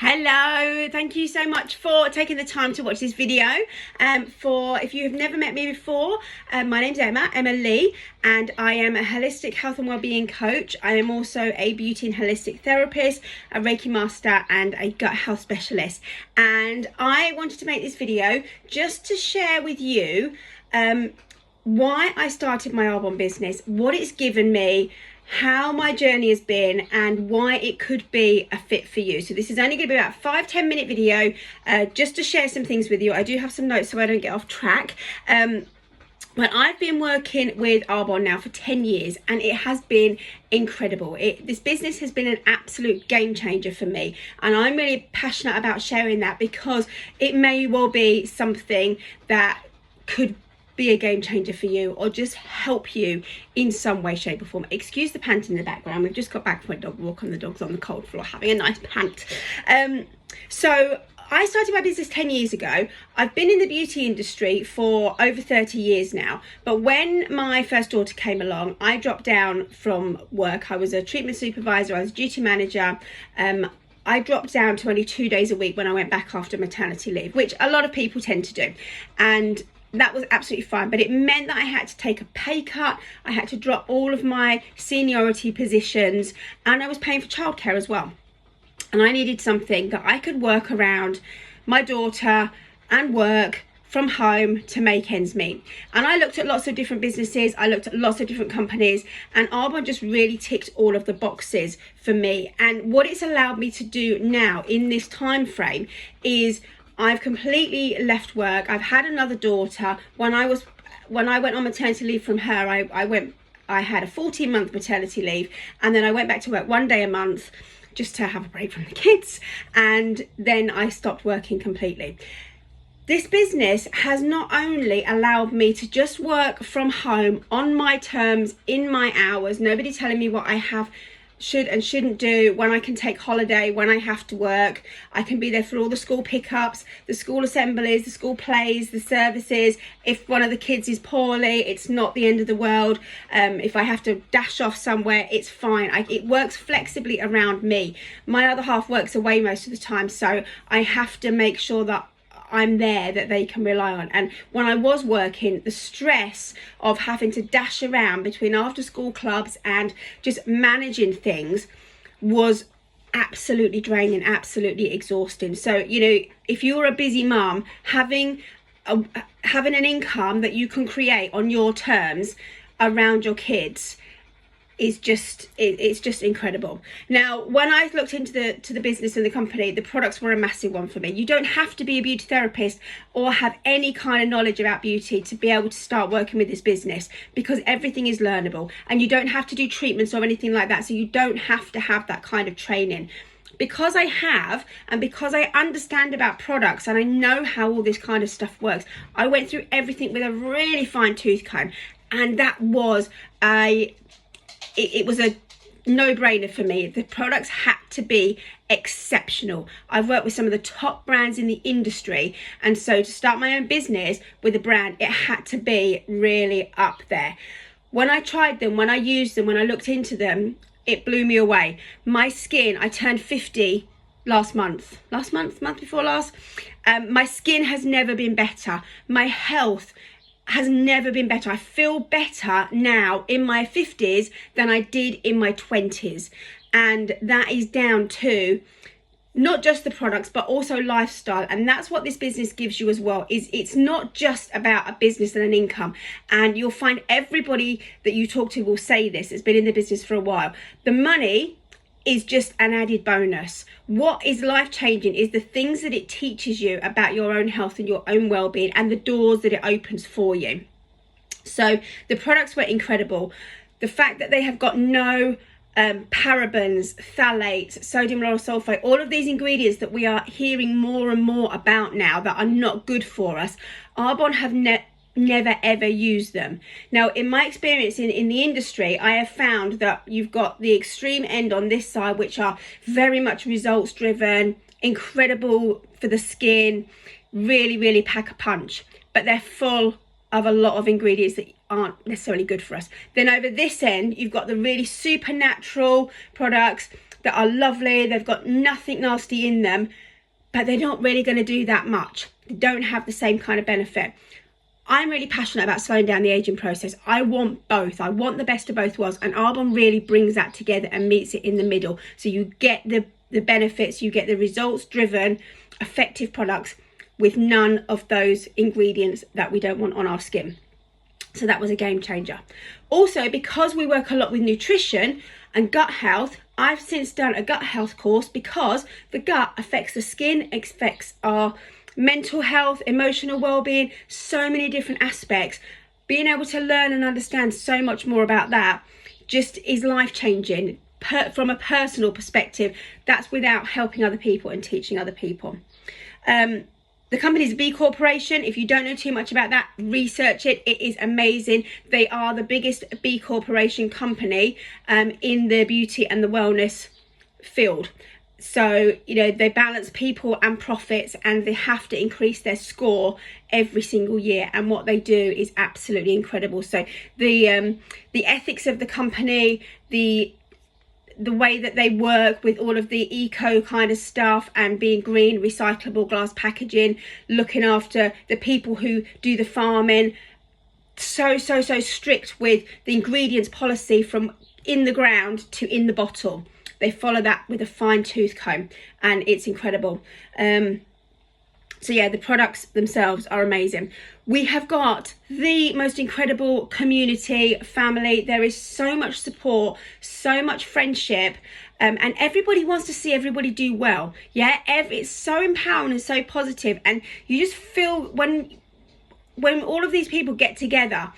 Hello, thank you so much for taking the time to watch this video. If you have never met me before, my name's Emma Lee, and I am a holistic health and wellbeing coach. I am also a beauty and holistic therapist, a Reiki master, and a gut health specialist. And I wanted to make this video just to share with you why I started my Arbonne business, what it's given me, how my journey has been, and why it could be a fit for you. So this is only going to be about 5-10 minute video, just to share some things with you. I do have some notes so I don't get off track. But I've been working with Arbonne now for 10 years and it has been incredible. This business has been an absolute game changer for me, and I'm really passionate about sharing that because it may well be something that could be a game changer for you, or just help you in some way, shape or form. Excuse the pant in the background. We've just got back from a dog walk and the dog's on the cold floor having a nice pant. So I started my business 10 years ago. I've been in the beauty industry for over 30 years now. But when my first daughter came along, I dropped down from work. I was a treatment supervisor, I was a duty manager. I dropped down to only 2 days a week when I went back after maternity leave, which a lot of people tend to do. And that was absolutely fine, but it meant that I had to take a pay cut. I had to drop all of my seniority positions, and I was paying for childcare as well. And I needed something that I could work around my daughter and work from home to make ends meet. And I looked at lots of different businesses, I looked at lots of different companies, and Arbonne just really ticked all of the boxes for me. And what it's allowed me to do now in this time frame is I've completely left work. I've had another daughter. When I went on maternity leave from her, I had a 14-month maternity leave, and then I went back to work 1 day a month just to have a break from the kids, and then I stopped working completely. This business has not only allowed me to just work from home on my terms, in my hours, nobody telling me what I should and shouldn't do, when I can take holiday, when I have to work. I can be there for all the school pickups, the school assemblies, the school plays, the services. If one of the kids is poorly, it's not the end of the world. If I have to dash off somewhere, it's fine. It works flexibly around me. My other half works away most of the time, so I have to make sure that I'm there, that they can rely on. And when I was working, the stress of having to dash around between after school clubs and just managing things was absolutely draining, absolutely exhausting. So, you know, if you're a busy mum, having an income that you can create on your terms around your kids is just, it's just incredible. Now, when I looked into the business and the company, the products were a massive one for me. You don't have to be a beauty therapist or have any kind of knowledge about beauty to be able to start working with this business, because everything is learnable, and you don't have to do treatments or anything like that, so you don't have to have that kind of training. Because I have, and because I understand about products and I know how all this kind of stuff works, I went through everything with a really fine tooth comb, and that was it was a no-brainer for me. The products had to be exceptional. I've worked with some of the top brands in the industry, and so to start my own business with a brand, it had to be really up there. When I tried them, when I used them, when I looked into them, it blew me away. My skin, I turned 50 month before last. My skin has never been better. My health has never been better. I feel better now in my 50s than I did in my 20s. And that is down to not just the products, but also lifestyle. And that's what this business gives you as well, is it's not just about a business and an income. And you'll find everybody that you talk to will say this, has been in the business for a while. The money is just an added bonus. What is life-changing is the things that it teaches you about your own health and your own well-being, and the doors that it opens for you. So the products were incredible. The fact that they have got no parabens, phthalates, sodium lauryl sulfate, all of these ingredients that we are hearing more and more about now that are not good for us, Arbonne have never ever used them. Now, in my experience in the industry, I have found that you've got the extreme end on this side, which are very much results driven, incredible for the skin, really pack a punch, but they're full of a lot of ingredients that aren't necessarily good for us. Then over this end, you've got the really supernatural products that are lovely, they've got nothing nasty in them, but they're not really going to do that much. They don't have the same kind of benefit. I'm really passionate about slowing down the aging process. I want both. I want the best of both worlds, and Arbonne really brings that together and meets it in the middle. So you get the benefits, you get the results driven, effective products with none of those ingredients that we don't want on our skin. So that was a game changer. Also, because we work a lot with nutrition and gut health, I've since done a gut health course, because the gut affects the skin, affects our mental health, emotional well-being, so many different aspects. Being able to learn and understand so much more about that just is life-changing from a personal perspective. That's without helping other people and teaching other people. The company is a B Corporation. If you don't know too much about that, research it. It is amazing. They are the biggest B Corporation company in the beauty and the wellness field. So, you know, they balance people and profits, and they have to increase their score every single year. And what they do is absolutely incredible. So the ethics of the company, the way that they work with all of the eco kind of stuff and being green, recyclable glass packaging, looking after the people who do the farming, so strict with the ingredients policy from in the ground to in the bottle. They follow that with a fine tooth comb, and it's incredible. So yeah, the products themselves are amazing. We have got the most incredible community, family. There is so much support, so much friendship, and everybody wants to see everybody do well. Yeah, it's so empowering and so positive, and you just feel when all of these people get together,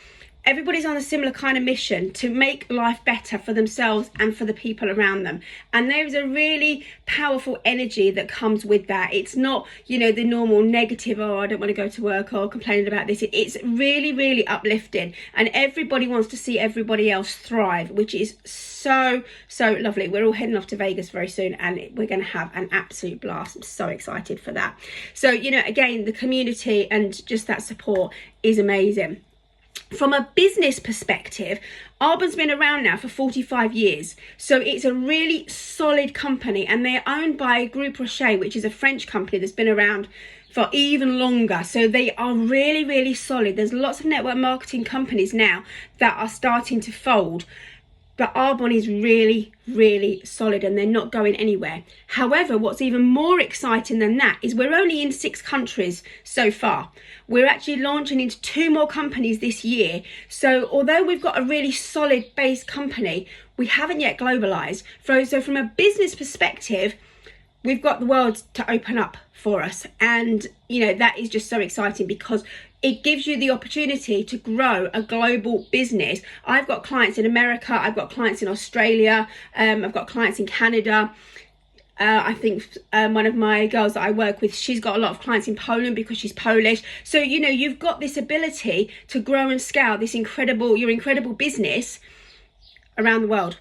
everybody's on a similar kind of mission to make life better for themselves and for the people around them. And there is a really powerful energy that comes with that. It's not, you know, the normal negative, oh, I don't want to go to work, or complaining about this. It's really uplifting, and everybody wants to see everybody else thrive, which is so lovely. We're all heading off to Vegas very soon, and we're going to have an absolute blast. I'm so excited for that. So, you know, again, the community and just that support is amazing. From a business perspective, Arbonne's been around now for 45 years. So it's a really solid company, and they're owned by Groupe Rocher, which is a French company that's been around for even longer. So they are really solid. There's lots of network marketing companies now that are starting to fold, but Arbonne is really solid, and they're not going anywhere. However, what's even more exciting than that is we're only in 6 countries so far. We're actually launching into 2 more companies this year. So although we've got a really solid base company, we haven't yet globalized. So from a business perspective, we've got the world to open up for us. And, you know, that is just so exciting, because it gives you the opportunity to grow a global business. I've got clients in America, I've got clients in Australia, I've got clients in Canada. I think one of my girls that I work with, she's got a lot of clients in Poland because she's Polish. So, you know, you've got this ability to grow and scale your incredible business around the world.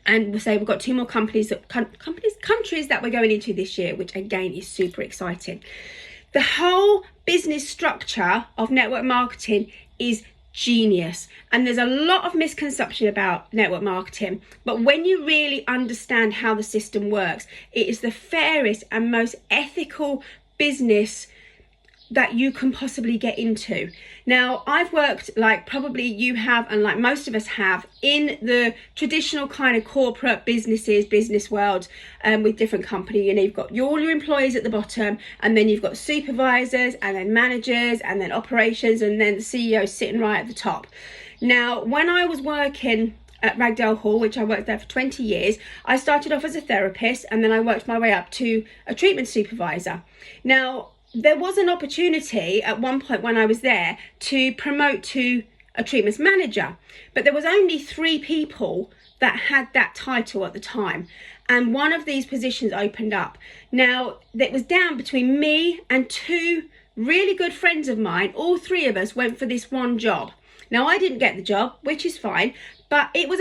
And we'll say we've got 2 more countries that we're going into this year, which again is super exciting. The whole business structure of network marketing is genius, and there's a lot of misconception about network marketing, but when you really understand how the system works, it is the fairest and most ethical business that you can possibly get into. Now, I've worked, like probably you have, and like most of us have, in the traditional kind of corporate business world, with different companies. You know, you've got all your employees at the bottom, and then you've got supervisors, and then managers, and then operations, and then the CEO sitting right at the top. Now, when I was working at Ragdale Hall, which I worked there for 20 years, I started off as a therapist, and then I worked my way up to a treatment supervisor. Now, there was an opportunity at one point when I was there to promote to a treatment manager, but there was only 3 people that had that title at the time, and one of these positions opened up. Now, it was down between me and 2 really good friends of mine. All 3 of us went for this one job. Now, I didn't get the job, which is fine, but it was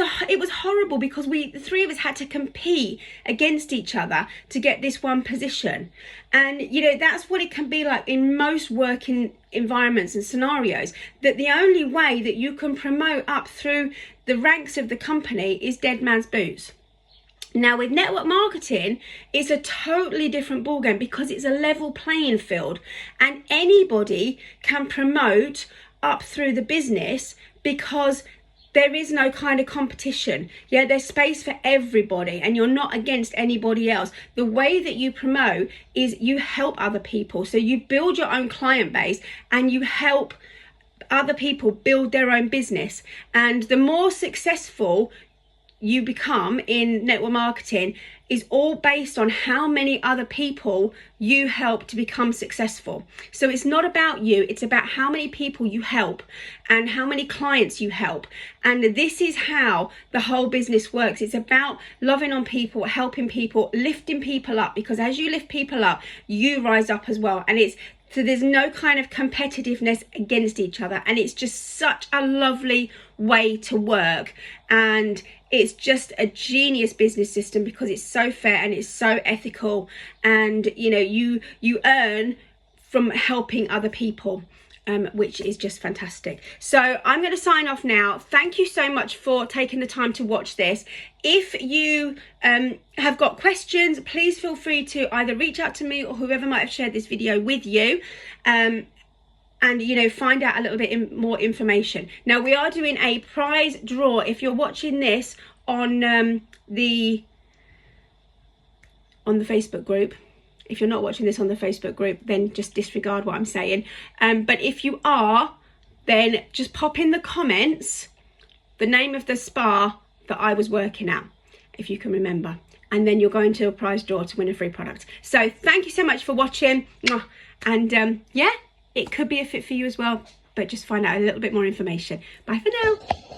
horrible, because the 3 of us had to compete against each other to get this one position. And, you know, that's what it can be like in most working environments and scenarios, that the only way that you can promote up through the ranks of the company is dead man's boots. Now with network marketing, it's a totally different ballgame because it's a level playing field and anybody can promote up through the business because there is no kind of competition. Yeah, there's space for everybody and you're not against anybody else. The way that you promote is you help other people. So you build your own client base and you help other people build their own business. And the more successful you become in network marketing is all based on how many other people you help to become successful. So it's not about you, it's about how many people you help and how many clients you help. And this is how the whole business works. It's about loving on people, helping people, lifting people up, because as you lift people up, you rise up as well. And so there's no kind of competitiveness against each other, and it's just such a lovely way to work, and it's just a genius business system because it's so fair and it's so ethical, and you know, you earn from helping other people, which is just fantastic. So I'm going to sign off now. Thank you so much for taking the time to watch this. If you have got questions, please feel free to either reach out to me or whoever might have shared this video with you, and you know, find out a little bit more information. Now we are doing a prize draw. If you're watching this on the Facebook group, if you're not watching this on the Facebook group, then just disregard what I'm saying. But if you are, then just pop in the comments the name of the spa that I was working at, if you can remember. And then you're going to a prize draw to win a free product. So thank you so much for watching. And yeah, it could be a fit for you as well, but just find out a little bit more information. Bye for now.